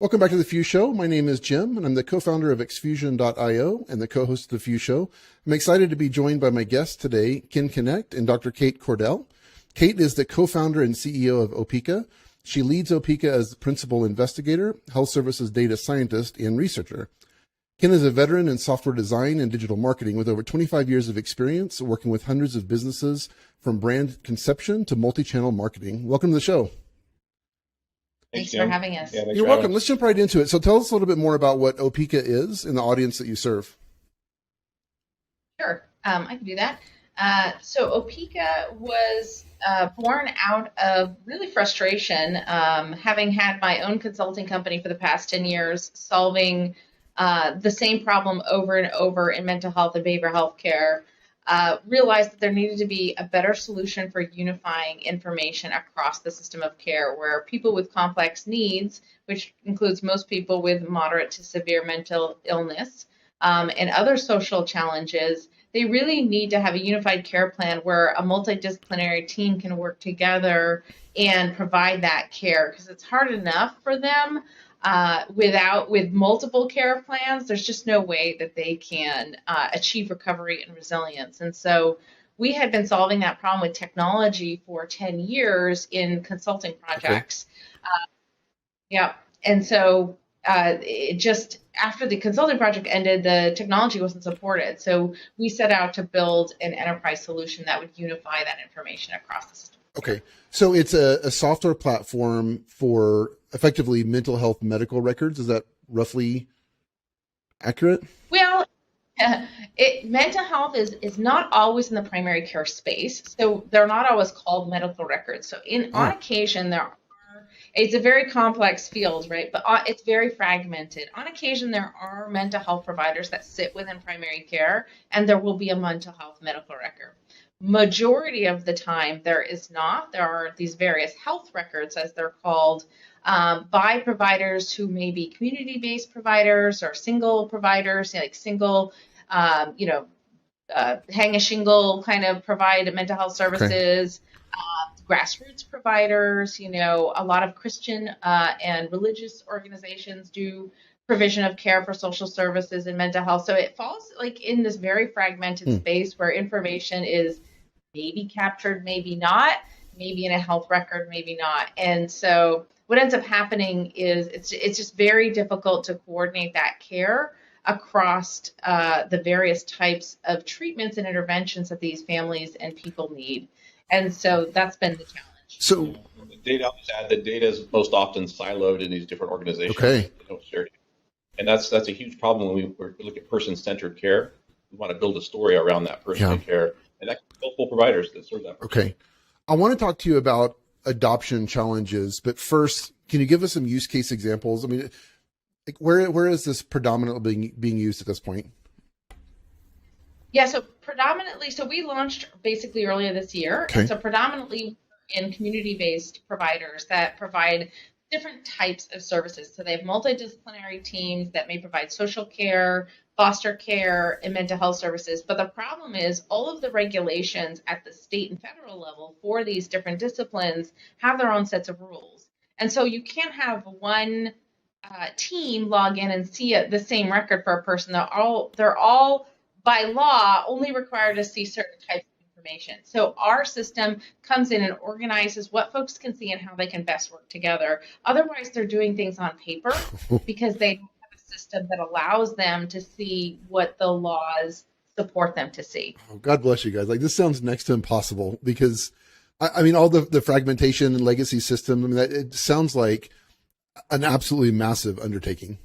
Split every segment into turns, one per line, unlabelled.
Welcome back to the Fuse Show. My name is Jim, and I'm the co-founder of Xfusion.io and the co-host of the Fuse Show. I'm excited to be joined by my guests today, Knecht and Dr. Kate Cordell. Kate is the co-founder and CEO of Opeeka. She leads Opeeka as the principal investigator, health services data scientist, and researcher. Ken is a veteran in software design and digital marketing with over 25 years of experience working with hundreds of businesses from brand conception to multi-channel marketing. Welcome to the show.
Thanks for having us.
Yeah, you're welcome. Let's jump right into it. So tell us a little bit more about what Opeeka is and the audience that you serve.
Sure, I can do that. So Opeeka was born out of really frustration, having had my own consulting company for the past 10 years, solving the same problem over and over in mental health and behavioral health care. Realized that there needed to be a better solution for unifying information across the system of care, where people with complex needs, which includes most people with moderate to severe mental illness and other social challenges, they really need to have a unified care plan where a multidisciplinary team can work together and provide that care, because it's hard enough for them with multiple care plans. There's just no way that they can achieve recovery and resilience. And so we had been solving that problem with technology for 10 years in consulting projects. Okay. And so it just, after the consulting project ended, the technology wasn't supported. So we set out to build an enterprise solution that would unify that information across the system.
Okay. So it's a software platform for effectively mental health medical records. Is that roughly accurate?
Well, mental health is not always in the primary care space. So they're not always called medical records. So on occasion, it's a very complex field, right? But it's very fragmented. On occasion, there are mental health providers that sit within primary care, and there will be a mental health medical record. Majority of the time, there is not. There are these various health records, as they're called, by providers who may be community-based providers or single providers, like single, hang a shingle kind of provide mental health services. Okay. Grassroots providers, a lot of Christian and religious organizations do provision of care for social services and mental health. So it falls like in this very fragmented space where information is maybe captured, maybe not, maybe in a health record, maybe not. And so what ends up happening is it's just very difficult to coordinate that care across the various types of treatments and interventions that these families and people need. And so that's been the challenge.
So
the data, I'll just add that data is most often siloed in these different organizations.
Okay.
And that's a huge problem when we look at person-centered care. We want to build a story around that person care, and that can be multiple providers that serve that person.
Okay. I want to talk to you about adoption challenges, but first, can you give us some use case examples? I mean, like where is this predominantly being used at this point?
Yeah, so we launched basically earlier this year.
Okay.
And so predominantly in community-based providers that provide different types of services. So they have multidisciplinary teams that may provide social care, foster care, and mental health services. But the problem is all of the regulations at the state and federal level for these different disciplines have their own sets of rules. And so you can't have one team log in and see the same record for a person. They're all by law only required to see certain types of information. So our system comes in and organizes what folks can see and how they can best work together. Otherwise, they're doing things on paper because they don't have a system that allows them to see what the laws support them to see.
Oh, God bless you guys. Like, this sounds next to impossible because, I mean, all the fragmentation and legacy system, I mean, it sounds like an absolutely massive undertaking.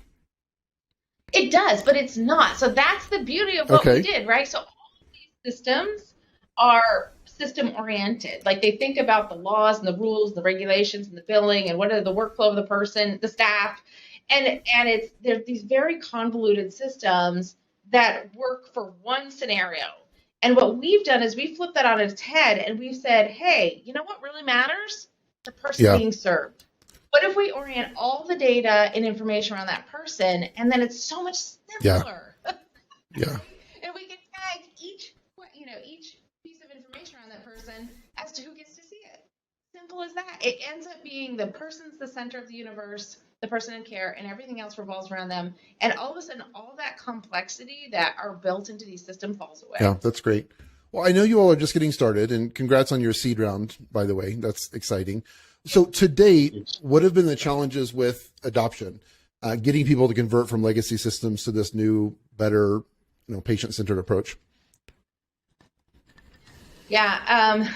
It does, but it's not. So that's the beauty of what we did, right? So all of these systems are system oriented. Like they think about the laws and the rules, the regulations and the billing and what are the workflow of the person, the staff. And there's these very convoluted systems that work for one scenario. And what we've done is we flipped that on its head and we've said, hey, you know what really matters? The person being served. What if we orient all the data and information around that person, and then it's so much simpler?
Yeah.
And we can tag each piece of information around that person as to who gets to see it. Simple as that. It ends up being the person's the center of the universe. the person in care, and everything else revolves around them. And all of a sudden, all that complexity that are built into these systems falls away.
Yeah, that's great. Well, I know you all are just getting started, and congrats on your seed round, by the way. That's exciting. So to date, what have been the challenges with adoption, getting people to convert from legacy systems to this new, better, patient-centered approach?
Yeah,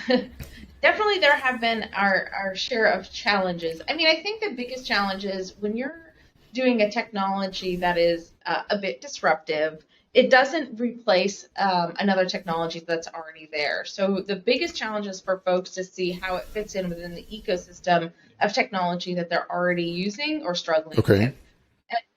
definitely there have been our share of challenges. I mean, I think the biggest challenge is when you're doing a technology that is a bit disruptive, it doesn't replace another technology that's already there. So the biggest challenge is for folks to see how it fits in within the ecosystem of technology that they're already using or struggling with. And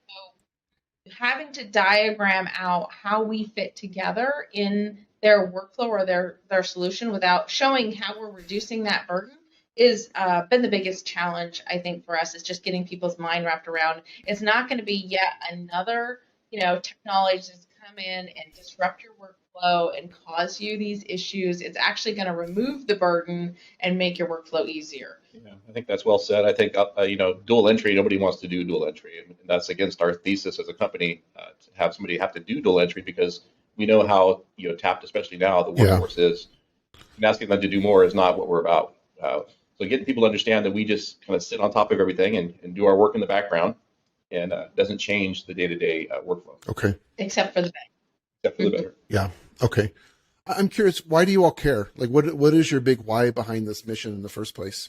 so having to diagram out how we fit together in their workflow or their solution without showing how we're reducing that burden is been the biggest challenge, I think, for us, is just getting people's mind wrapped around. It's not going to be yet another, technology that's come in and disrupt your workflow and cause you these issues. It's actually going to remove the burden and make your workflow easier.
Yeah, I think that's well said. I think, dual entry, nobody wants to do dual entry. And that's against our thesis as a company, to have somebody have to do dual entry, because we know how, tapped, especially now, the workforce is. And asking them to do more is not what we're about. So getting people to understand that we just kind of sit on top of everything and do our work in the background, and doesn't change the day-to-day workflow.
Okay.
Except for the better.
Except for the better.
Yeah. Okay. I'm curious, why do you all care? Like, what is your big why behind this mission in the first place?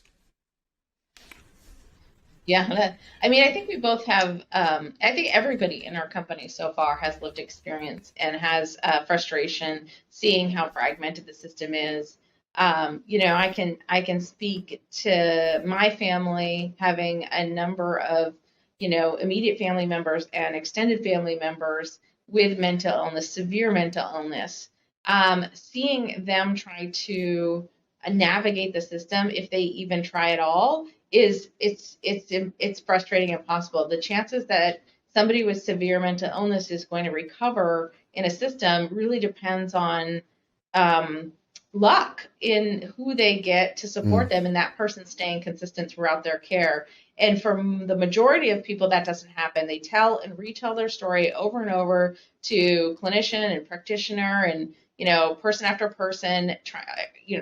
Yeah, I mean, I think we both have, I think everybody in our company so far has lived experience and has frustration seeing how fragmented the system is. I can speak to my family having a number of, immediate family members and extended family members with mental illness, severe mental illness, seeing them try to navigate the system, if they even try at all, it's frustrating and impossible. The chances that somebody with severe mental illness is going to recover in a system really depends on luck in who they get to support them and that person staying consistent throughout their care. And for the majority of people, that doesn't happen. They tell and retell their story over and over to clinician and practitioner and, person after person,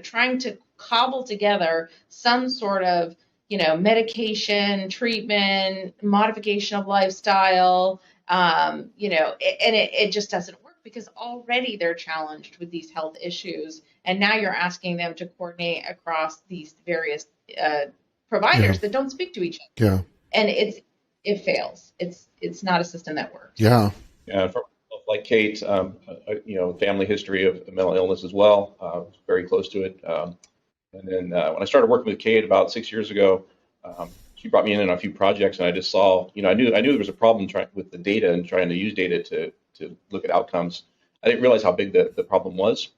trying to cobble together some sort of, medication, treatment, modification of lifestyle, and it just doesn't work because already they're challenged with these health issues. And now you're asking them to coordinate across these various providers that don't speak to each other.
Yeah.
And it fails. It's not a system that works.
Yeah.
Yeah. Like Kate, family history of mental illness as well. Very close to it. And then when I started working with Kate about 6 years ago, she brought me in on a few projects, and I just saw, I knew there was a problem with the data and trying to use data to look at outcomes. I didn't realize how big the problem was.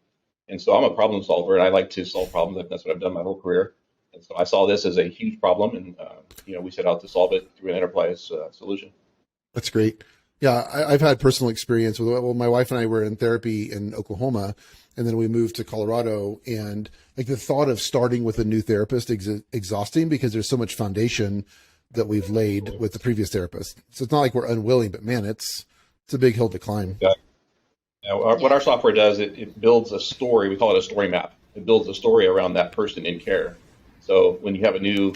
And so I'm a problem solver, and I like to solve problems. That's what I've done my whole career. And so I saw this as a huge problem, and we set out to solve it through an enterprise solution.
That's great. Yeah, I've had personal experience with, my wife and I were in therapy in Oklahoma, and then we moved to Colorado, and like the thought of starting with a new therapist is exhausting because there's so much foundation that we've laid with the previous therapist. So it's not like we're unwilling, but man, it's a big hill to climb.
Yeah. What our software does, it builds a story. We call it a story map. It builds a story around that person in care. So when you have a new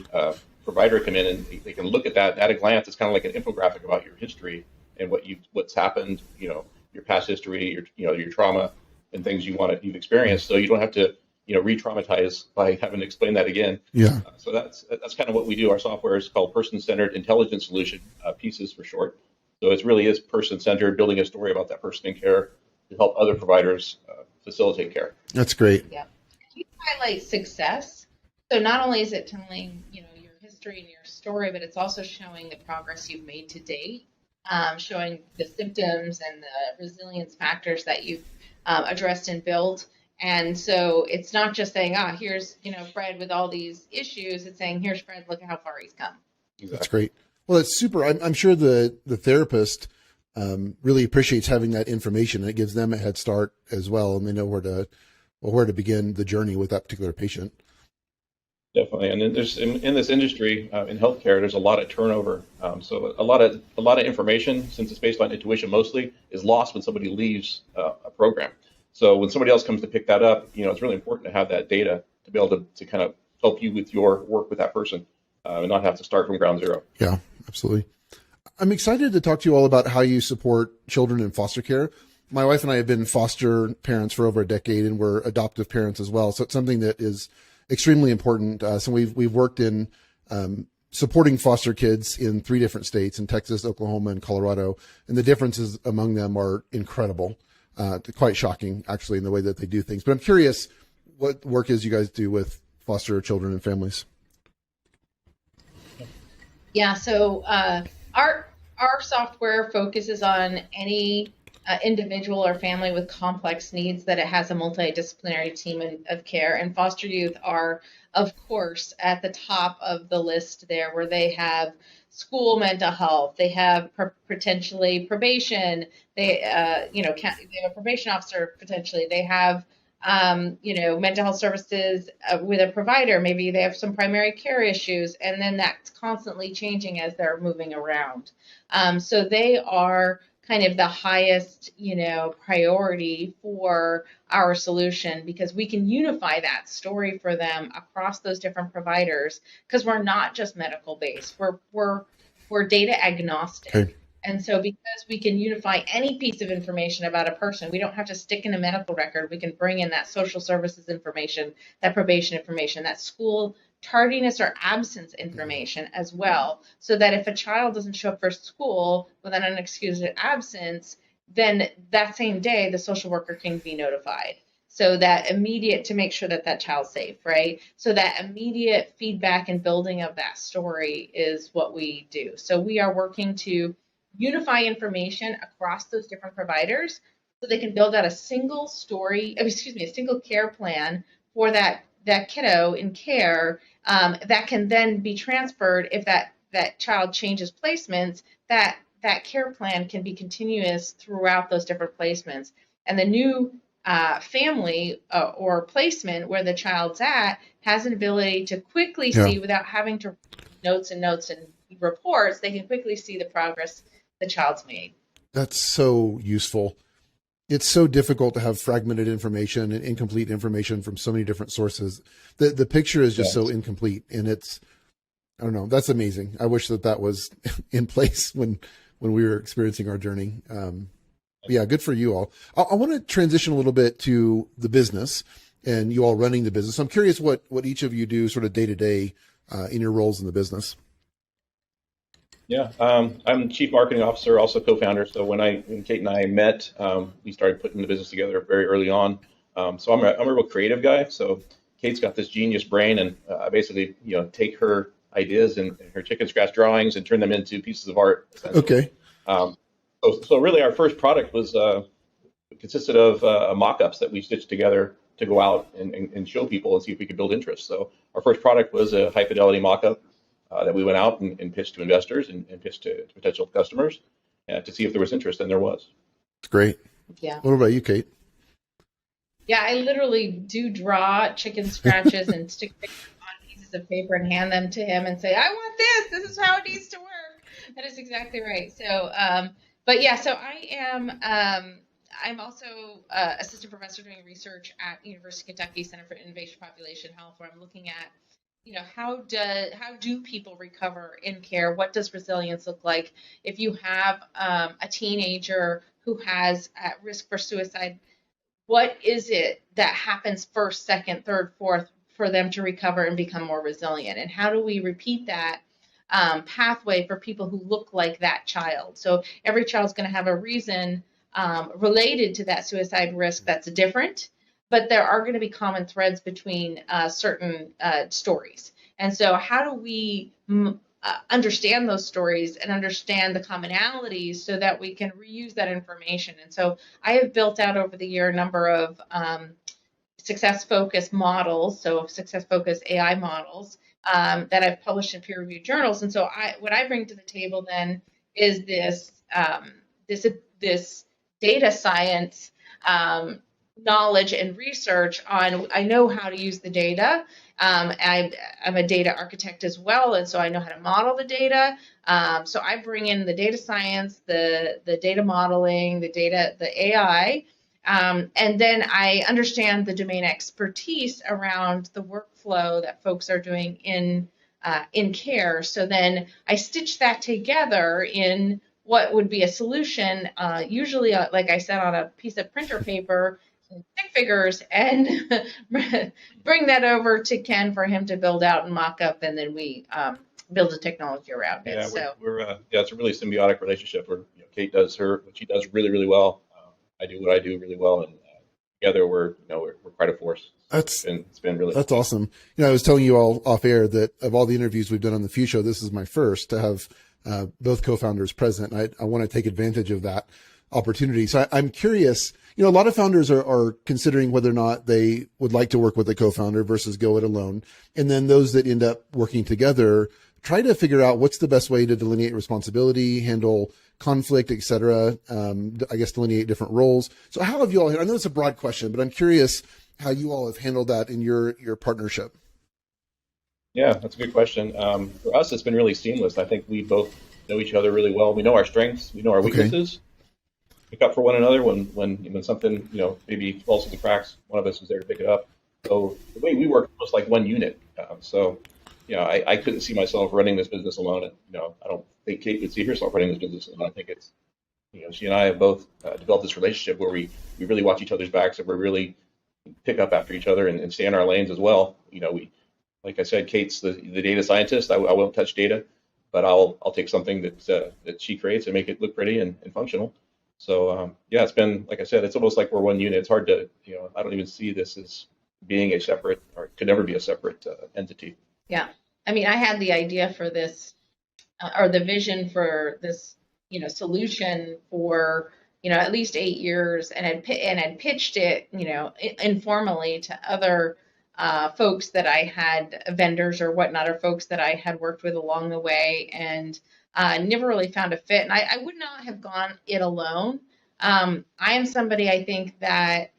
provider come in and they can look at that at a glance, it's kind of like an infographic about your history and what's happened, your past history, your trauma and things you've experienced. So you don't have to, re-traumatize by having to explain that again.
Yeah.
So that's kind of what we do. Our software is called Person-Centered Intelligence Solution, PIECES for short. So it really is person-centered, building a story about that person in care to help other providers facilitate care.
That's great.
Yeah. You highlight success. So not only is it telling, your history and your story, but it's also showing the progress you've made to date, showing the symptoms and the resilience factors that you've addressed and built. And so it's not just saying, here's, Fred with all these issues. It's saying, here's Fred, look at how far he's come.
Exactly.
That's great. Well, that's super. I'm sure the therapist really appreciates having that information. It gives them a head start as well, and they know where to begin the journey with that particular patient.
Definitely, and then there's in this industry in healthcare, there's a lot of turnover. So a lot of information, since it's based on intuition mostly, is lost when somebody leaves a program. So when somebody else comes to pick that up, it's really important to have that data to be able to kind of help you with your work with that person and not have to start from ground zero.
Yeah, absolutely. I'm excited to talk to you all about how you support children in foster care. My wife and I have been foster parents for over a decade, and we're adoptive parents as well. So it's something that is extremely important. So we've worked in supporting foster kids in 3 different states, in Texas, Oklahoma, and Colorado, and the differences among them are incredible. Quite shocking, actually, in the way that they do things. But I'm curious what work is you guys do with foster children and families.
Yeah, so our software focuses on any individual or family with complex needs that it has a multidisciplinary team of care. And foster youth are, of course, at the top of the list there, where they have school mental health, they have potentially probation, they they have a probation officer potentially, they have mental health services with a provider. Maybe they have some primary care issues, and then that's constantly changing as they're moving around. So they are kind of the highest, priority for our solution, because we can unify that story for them across those different providers, because we're not just medical based. We're data agnostic.
Okay.
And so because we can unify any piece of information about a person, we don't have to stick in a medical record. We can bring in that social services information, that probation information, that school tardiness or absence information as well, so that if a child doesn't show up for school with an unexcused absence, then that same day the social worker can be notified. So that immediate, to make sure that that child's safe, right? So that immediate feedback and building of that story is what we do. So we are working to unify information across those different providers so they can build out a single a single care plan for that kiddo in care, that can then be transferred if that child changes placements. That care plan can be continuous throughout those different placements, and the new family or placement where the child's at has an ability to quickly see, without having to notes and reports. They can quickly see the progress the child's made.
That's so useful. It's so difficult to have fragmented information and incomplete information from so many different sources. The picture is just so incomplete, and I don't know, that's amazing. I wish that was in place when we were experiencing our journey. Yeah, good for you all. I want to transition a little bit to the business and you all running the business. I'm curious what each of you do sort of day to day in your roles in the business.
Yeah, I'm Chief Marketing Officer, also co-founder. So when Kate and I met, we started putting the business together very early on. So I'm a real creative guy. So Kate's got this genius brain, and I basically take her ideas and her chicken scratch drawings and turn them into pieces of art.
Okay.
So really, our first product consisted of mock-ups that we stitched together to go out and show people and see if we could build interest. So our first product was a high fidelity mock-up that we went out and pitched to investors and pitched to potential customers to see if there was interest, and there was.
It's great.
Yeah.
What about you, Kate?
Yeah, I literally do draw chicken scratches and stick pictures on pieces of paper and hand them to him and say, I want this. This is how it needs to work. That is exactly right. So, but yeah, so I am, I'm also assistant professor doing research at University of Kentucky Center for Innovation Population Health, where I'm looking at, how do people recover in care? What does resilience look like? If you have a teenager who has at risk for suicide, what is it that happens first, second, third, fourth for them to recover and become more resilient? And how do we repeat that pathway for people who look like that child? So every child's going to have a reason related to that suicide risk that's different, but there are going to be common threads between certain stories. And so how do we understand those stories and understand the commonalities so that we can reuse that information? And so I have built out over the year a number of success-focused models, so success-focused AI models that I've published in peer-reviewed journals. And so what I bring to the table then is this data science knowledge and research on, I know how to use the data, I'm a data architect as well, and so I know how to model the data. So I bring in the data science, the data modeling, the AI, and then I understand the domain expertise around the workflow that folks are doing in care. So then I stitch that together in what would be a solution, usually, like I said, on a piece of printer paper, stick figures, and bring that over to Ken for him to build out and mock up, and then we build a technology around it.
Yeah,
So
yeah, it's a really symbiotic relationship where Kate does what she does really, really well. I do what I do really well, and together we're quite a force. It's been really
That's awesome. I was telling you all off air that of all the interviews we've done on the Fuse Show, this is my first to have both co-founders present. I want to take advantage of that opportunity. So I'm curious, a lot of founders are considering whether or not they would like to work with a co-founder versus go it alone. And then those that end up working together try to figure out what's the best way to delineate responsibility, handle conflict, et cetera. I guess delineate different roles. So how have you all, I know it's a broad question, but I'm curious how you all have handled that in your partnership.
Yeah, that's a good question. For us, it's been really seamless. I think we both know each other really well. We know our strengths, we know our weaknesses. Pick up for one another when something maybe falls through the cracks. One of us is there to pick it up. So the way we work was like one unit. I couldn't see myself running this business alone. And, I don't think Kate would see herself running this business alone. I think it's she and I have both developed this relationship where we really watch each other's backs and we really pick up after each other and stay in our lanes as well. Like I said, Kate's the data scientist. I won't touch data, but I'll take something that she creates and make it look pretty and functional. So it's been, like I said, it's almost like we're one unit. It's hard to I don't even see this as being a separate, or could never be a separate entity.
yeah, I mean, I had the idea for this or the vision for this solution for at least 8 years, and had pitched it informally to other folks that I had, vendors or whatnot, or folks that I had worked with along the way, and never really found a fit. And I would not have gone it alone. I am somebody, I think, that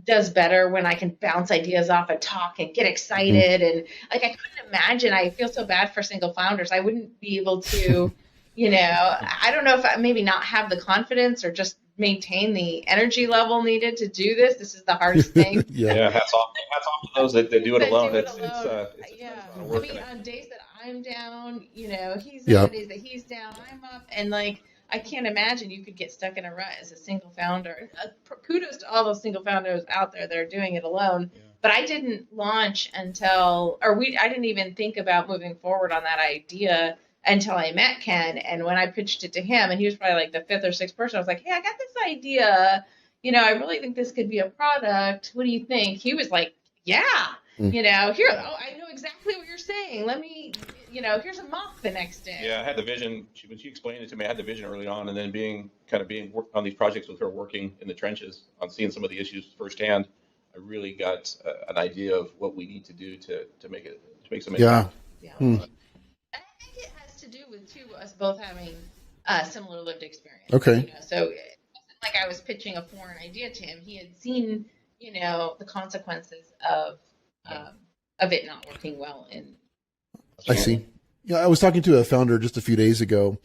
does better when I can bounce ideas off and talk and get excited. And like, I couldn't imagine, I feel so bad for single founders. I wouldn't be able to, I don't know if I maybe not have the confidence or just maintain the energy level needed to do this. This is the hardest thing.
Yeah, hats off to those that do it alone. It's
I mean, on days that I'm down, he's
Yep.
on days that he's down, I'm up, and like, I can't imagine you could get stuck in a rut as a single founder. Kudos to all those single founders out there that are doing it alone. Yeah. But I didn't launch I didn't even think about moving forward on that idea until I met Ken. And when I pitched it to him, and he was probably like the fifth or sixth person, I was like, hey, I got this idea. I really think this could be a product. What do you think? He was like, yeah. I know exactly what you're saying. Let me, here's a mock the next day.
Yeah, I had the vision. When she explained it to me, I had the vision early on, and then being on these projects with her, working in the trenches, on seeing some of the issues firsthand, I really got an idea of what we need to do to make some impact.
Yeah. And I think it has to do with us both having similar lived experience.
Okay.
So it wasn't like I was pitching a foreign idea to him. He had seen, the consequences of it not working well.
I see. Yeah, I was talking to a founder just a few days ago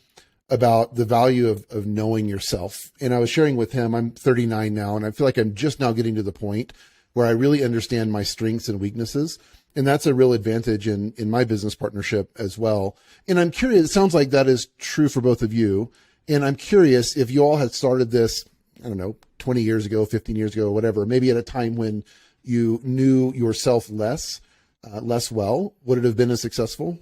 about the value of knowing yourself. And I was sharing with him, I'm 39 now, and I feel like I'm just now getting to the point where I really understand my strengths and weaknesses. And that's a real advantage in my business partnership as well. And I'm curious, it sounds like that is true for both of you. And I'm curious if you all had started this, I don't know, 20 years ago, 15 years ago, whatever, maybe at a time when you knew yourself less well, would it have been as successful?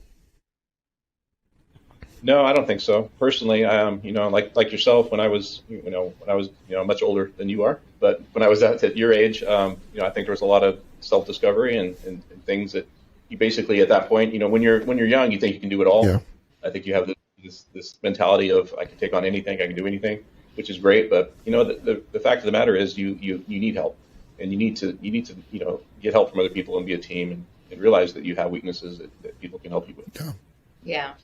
No, I don't think so. Personally, like yourself, when I was much older than you are, but when I was at your age, I think there was a lot of self-discovery and things that you basically at that point, when you're young, you think you can do it all. Yeah. I think you have this mentality of I can take on anything, I can do anything, which is great. But the fact of the matter is you need help, and you need to get help from other people and be a team and realize that you have weaknesses that people can help you with.
Yeah.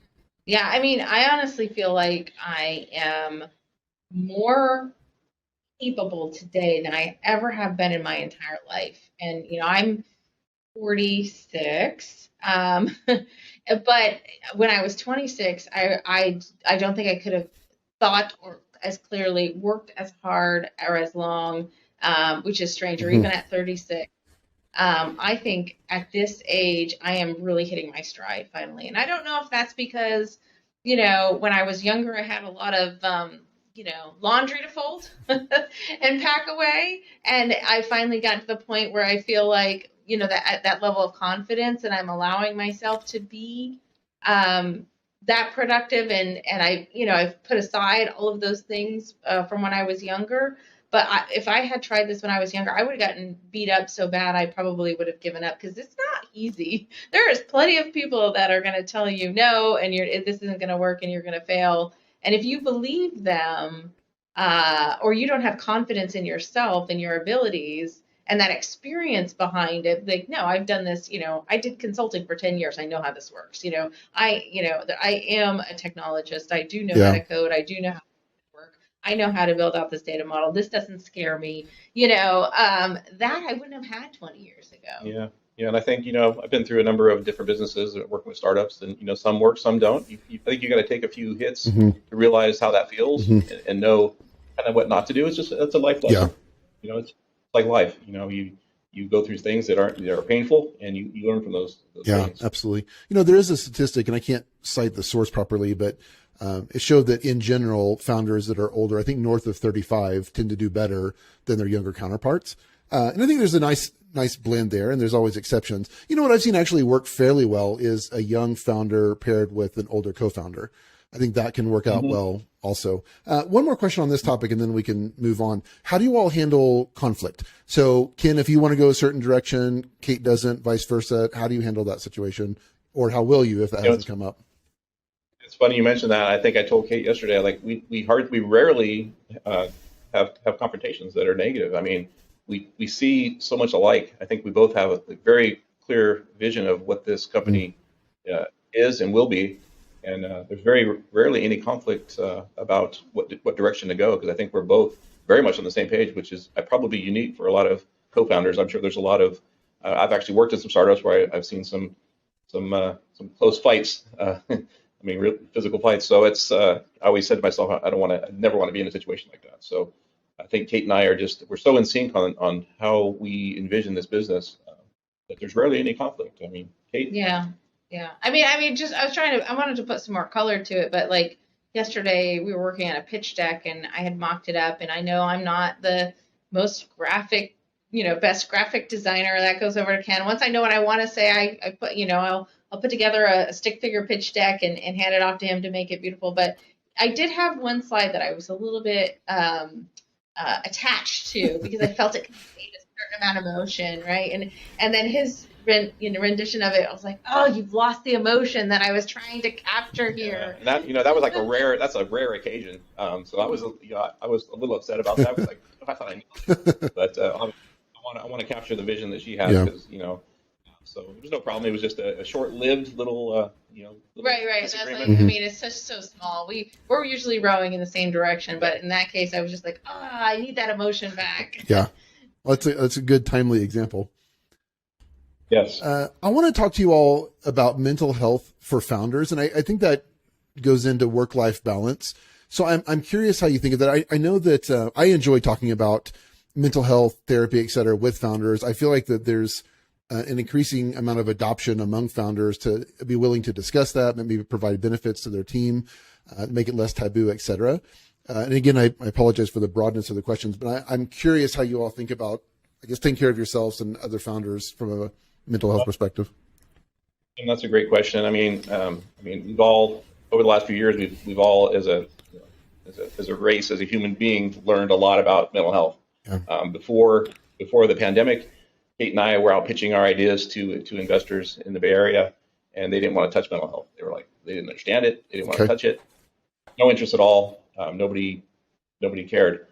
I mean, I honestly feel like I am more capable today than I ever have been in my entire life. And, I'm 46. But when I was 26, I don't think I could have thought or as clearly, worked as hard or as long, which is strange, or
Hmm.
even at 36. I think at this age, I am really hitting my stride finally. And I don't know if that's because, when I was younger, I had a lot of, laundry to fold and pack away. And I finally got to the point where I feel like, that at that level of confidence, and I'm allowing myself to be that productive. And I've put aside all of those things from when I was younger. But if I had tried this when I was younger, I would have gotten beat up so bad I probably would have given up because it's not easy. There is plenty of people that are going to tell you no, and this isn't going to work, and you're going to fail. And if you believe them, or you don't have confidence in yourself and your abilities and that experience behind it, like, no, I've done this. I did consulting for 10 years. I know how this works. I am a technologist. I do know how
Yeah.
to code. I do know how work. I know how to build out this data model. This doesn't scare me. That I wouldn't have had 20 years ago.
Yeah. Yeah. And I think, I've been through a number of different businesses working with startups, and, some work, some don't. I think you got to take a few hits
Hmm.
to realize how that feels,
Hmm.
and know kind of what not to do. It's a life
Yeah.
lesson. It's like life. You go through things that are painful, and you learn from those
Yeah,
pains.
absolutely. There is a statistic, and I can't cite the source properly, but it showed that in general, founders that are older, I think north of 35, tend to do better than their younger counterparts. And I think there's a nice blend there, and there's always exceptions. What I've seen actually work fairly well is a young founder paired with an older co-founder. I think that can work out
Hmm.
well also. One more question on this topic, and then we can move on. How do you all handle conflict? So, Ken, if you want to go a certain direction, Kate doesn't, vice versa, how do you handle that situation? Or how will you if that hasn't come up?
It's funny you mentioned that. I think I told Kate yesterday, like we rarely have confrontations that are negative. I mean, we see so much alike. I think we both have a very clear vision of what this
Mm.
company is and will be, and there's very rarely any conflict about what direction to go, because I think we're both very much on the same page, which is probably unique for a lot of co-founders. I'm sure there's a lot of I've actually worked at some startups where I've seen some close fights. I mean, real physical fights. So I always said to myself, I never want to be in a situation like that. So I think Kate and I we're so in sync on how we envision this business that there's rarely any conflict. I mean, Kate.
Yeah. Yeah. Just I wanted to put some more color to it, but like yesterday we were working on a pitch deck and I had mocked it up, and I know I'm not the most best graphic designer. That goes over to Ken. Once I know what I want to say, I put, I'll put together a stick figure pitch deck and hand it off to him to make it beautiful. But I did have one slide that I was a little bit attached to because I felt it conveyed a certain amount of emotion, right? And then his rendition of it, I was like, oh, you've lost the emotion that I was trying to capture
Yeah,
here.
and that was like that's a rare occasion. So I was a little upset about that. I was like, I thought I knew, but I want to capture the vision that she has,
Yeah.
because so there's no problem. It was just a short-lived little little
Right. That's like,
disagreement.
Mhm.
it's so small. We're usually rowing in the same direction, but in that case, I was just like, I need that emotion back.
Yeah. Well, that's a good, timely example.
Yes.
I want to talk to you all about mental health for founders, and I think that goes into work-life balance. So I'm curious how you think of that. I know that I enjoy talking about mental health, therapy, et cetera, with founders. I feel like that there's an increasing amount of adoption among founders to be willing to discuss that, maybe provide benefits to their team, make it less taboo, et cetera. And again, I apologize for the broadness of the questions, but I'm curious how you all think about, I guess, taking care of yourselves and other founders from a mental health perspective.
And that's a great question. I mean, we've all, over the last few years, we've all as a race, as a human being, learned a lot about mental health.
Yeah.
Before the pandemic, Kate and I were out pitching our ideas to investors in the Bay Area, and they didn't want to touch mental health. They didn't understand it. They didn't want to touch it. No interest at all. Nobody cared.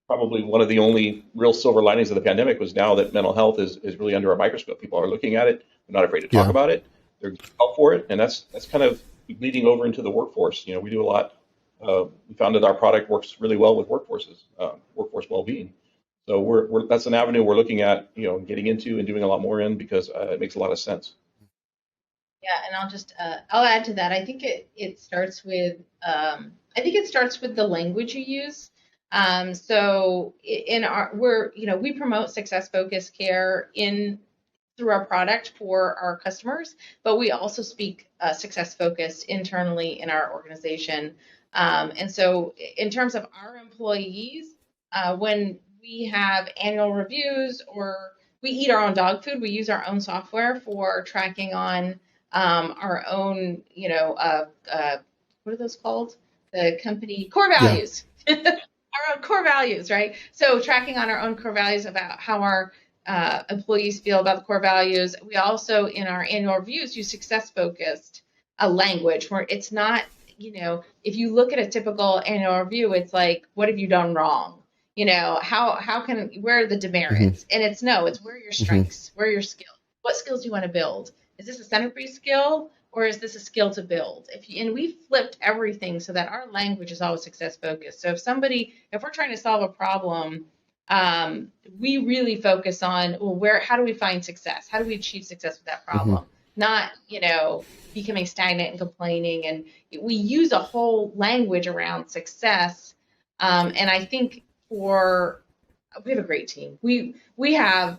Probably one of the only real silver linings of the pandemic was now that mental health is really under a microscope. People are looking at it. They're not afraid to talk about it. They're getting help for it, and that's kind of bleeding over into the workforce. We do a lot. We found that our product works really well with workforce well-being. So that's an avenue we're looking at, getting into and doing a lot more in because it makes a lot of sense.
Yeah, and I'll add to that. I think it starts with the language you use. So we promote success focused care through our product for our customers, but we also speak success focused internally in our organization. And so in terms of our employees, when we have annual reviews or we eat our own dog food, we use our own software for tracking on our own, what are those called? The company core values. Yeah. Our own core values, right? So tracking on our own core values about how our employees feel about the core values. We also, in our annual reviews, use success-focused language where it's not, if you look at a typical annual review, it's like, what have you done wrong? Where are the demerits? And it's where are your strengths? Where are your skills? What skills do you want to build? Is this a centerpiece skill or is this a skill to build? And we flipped everything so that our language is always success focused. So if we're trying to solve a problem, we really focus on, how do we find success? How do we achieve success with that problem? Not, becoming stagnant and complaining. And we use a whole language around success. And I think we have a great team. We have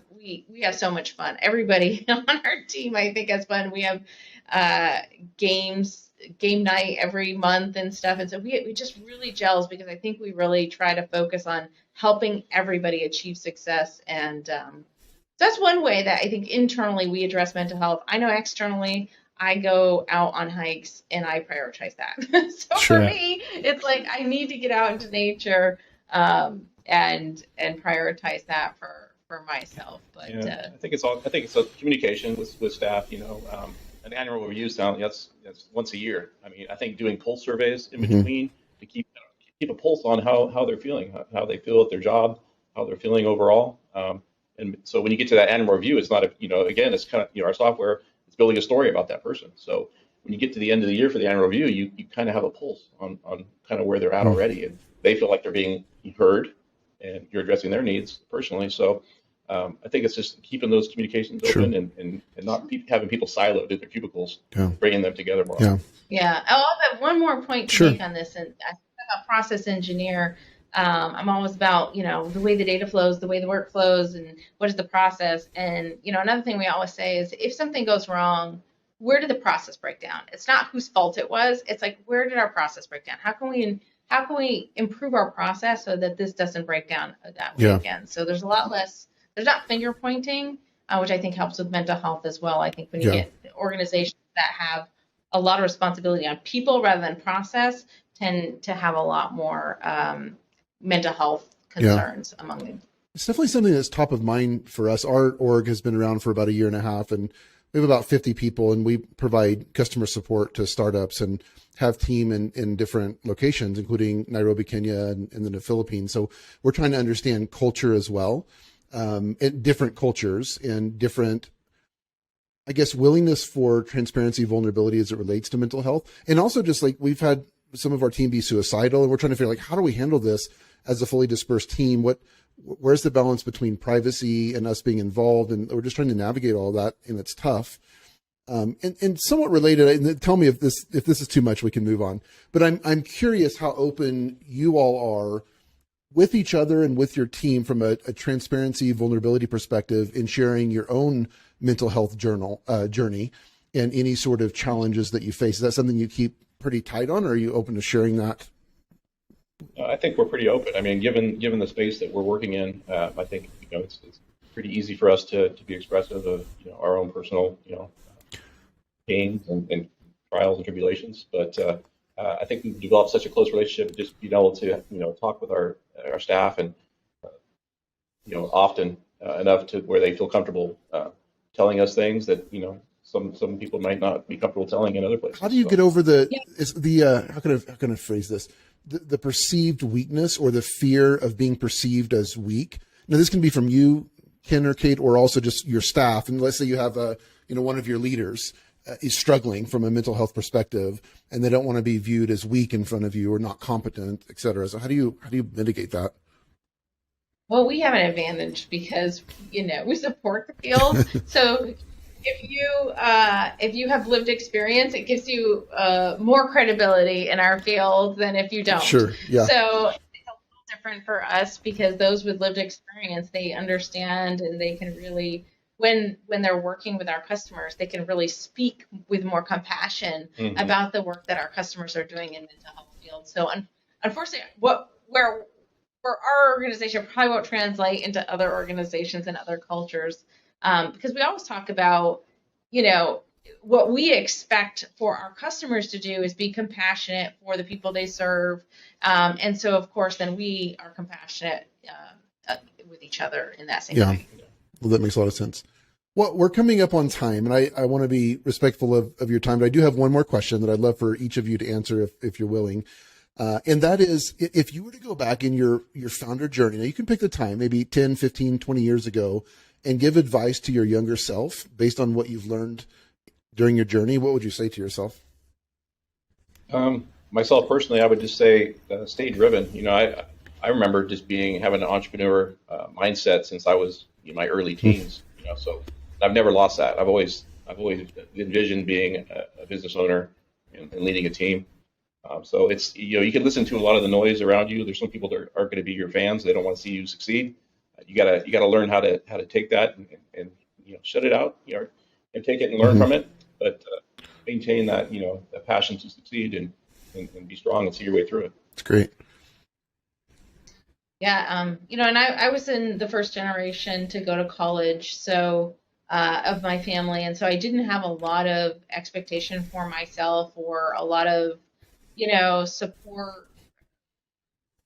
so much fun. Everybody on our team, I think, has fun. We have game night every month and stuff. And so we just really gels because I think we really try to focus on helping everybody achieve success. And that's one way that I think internally we address mental health. I know externally I go out on hikes and I prioritize that. So sure. For me, it's like I need to get out into nature and prioritize that for myself. But
yeah, I think it's a communication with staff. An annual review that's once a year. I mean, I think doing pulse surveys in between to keep a pulse on how they're feeling, how they feel at their job, how they're feeling overall. And so when you get to that annual review, it's not again, it's kind of our software. It's building a story about that person. So when you get to the end of the year for the annual review, you kind of have a pulse on kind of where they're at already, and they feel like they're being heard, and you're addressing their needs personally. So I think it's just keeping those communications open and not having people siloed in their cubicles, bringing them together more.
Yeah. I'll have one more point to make on this, and I'm a process engineer. I'm always about, the way the data flows, the way the work flows, and what is the process. And, another thing we always say is if something goes wrong, where did the process break down? It's not whose fault it was. It's like, where did our process break down? How can we improve our process so that this doesn't break down that way again? So there's not finger pointing, which I think helps with mental health as well. I think when you get organizations that have a lot of responsibility on people rather than process tend to have a lot more mental health concerns among them.
It's definitely something that's top of mind for us. Our org has been around for about a year and a half, and we have about 50 people, and we provide customer support to startups and have team in different locations, including Nairobi, Kenya, and then the Philippines. So we're trying to understand culture as well, different cultures and different, I guess, willingness for transparency, vulnerability as it relates to mental health. And also just like we've had some of our team be suicidal, and we're trying to figure how do we handle this as a fully dispersed team? Where's the balance between privacy and us being involved? And we're just trying to navigate all that, and it's tough. And somewhat related, and tell me if this is too much, we can move on. But I'm curious how open you all are with each other and with your team from a transparency, vulnerability perspective in sharing your own mental health journey and any sort of challenges that you face. Is that something you keep pretty tight on, or are you open to sharing that?
I think we're pretty open. I mean, given the space that we're working in, I think it's pretty easy for us to be expressive of our own personal pains and trials and tribulations. But I think we've developed such a close relationship, just being able to talk with our staff and often enough to where they feel comfortable telling us things that some people might not be comfortable telling in other places.
How do you get over how can I phrase this? The perceived weakness or the fear of being perceived as weak. Now, this can be from you, Ken or Kate, or also just your staff. And let's say you have one of your leaders is struggling from a mental health perspective, and they don't want to be viewed as weak in front of you or not competent, et cetera. So how do you mitigate that?
Well, we have an advantage because, we support the field. So if you have lived experience, it gives you more credibility in our field than if you don't.
Sure. Yeah.
So it's a little different for us because those with lived experience, they understand and they can really, when they're working with our customers, they can really speak with more compassion about the work that our customers are doing in mental health field. So unfortunately, where our organization probably won't translate into other organizations and other cultures, because we always talk about, what we expect for our customers to do is be compassionate for the people they serve. And so, of course, then we are compassionate with each other in that same way.
Well, that makes a lot of sense. Well, we're coming up on time, and I want to be respectful of your time, but I do have one more question that I'd love for each of you to answer if you're willing. And that is, if you were to go back in your founder journey, now you can pick the time, maybe 10, 15, 20 years ago, and give advice to your younger self based on what you've learned during your journey, what would you say to yourself?
Myself personally, I would just say stay driven. I remember just having an entrepreneur mindset since I was in my early teens. So I've never lost that. I've always envisioned being a business owner and leading a team. So it's, you can listen to a lot of the noise around you. There's some people that aren't going to be your fans. They don't want to see you succeed. You gotta learn how to take that and shut it out, and take it and learn from it, but maintain that, that passion to succeed and be strong and see your way through it.
It's great.
Yeah. And I was in the first generation to go to college. So, of my family. And so I didn't have a lot of expectation for myself or a lot of, support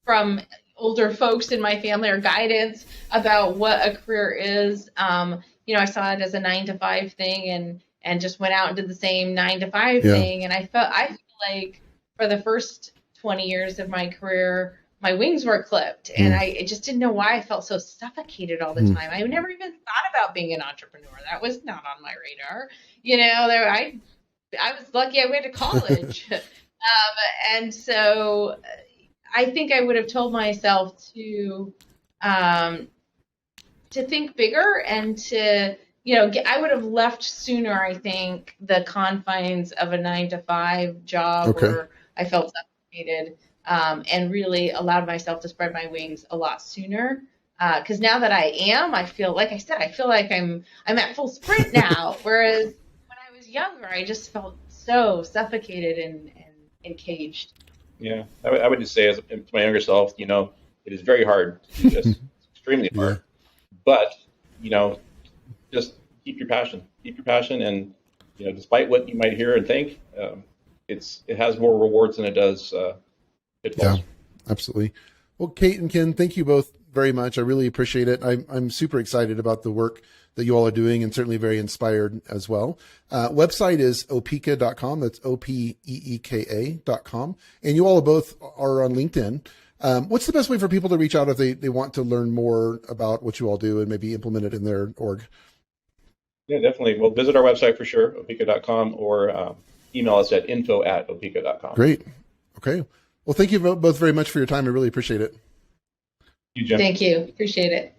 from older folks in my family or guidance about what a career is. I saw it as a 9 to 5 thing and just went out and did the same 9 to 5 thing. And I feel like for the first 20 years of my career, my wings were clipped and I just didn't know why I felt so suffocated all the time. I never even thought about being an entrepreneur. That was not on my radar. I was lucky I went to college. And so I think I would have told myself to think bigger and to, I would have left sooner, I think, the confines of a 9 to 5 job where I felt suffocated, and really allowed myself to spread my wings a lot sooner. Because now that I feel like I'm at full sprint now. Whereas when I was younger, I just felt so suffocated and caged.
Yeah, I would just say to my younger self, it is very hard to do this. It's extremely hard. But, just keep your passion, and, despite what you might hear and think, it has more rewards than it does pitfalls.
Yeah, absolutely. Well, Kate and Ken, thank you both very much. I really appreciate it. I'm super excited about the work that you all are doing and certainly very inspired as well. Website is opeeka.com. That's OPEEKA.com. And you all both are on LinkedIn. What's the best way for people to reach out if they want to learn more about what you all do and maybe implement it in their org?
Yeah, definitely. Well, visit our website for sure, opeeka.com, or email us at info@opeeka.com.
Great. Okay. Well, thank you both very much for your time. I really appreciate it.
You, Jim.
Thank you. Appreciate it.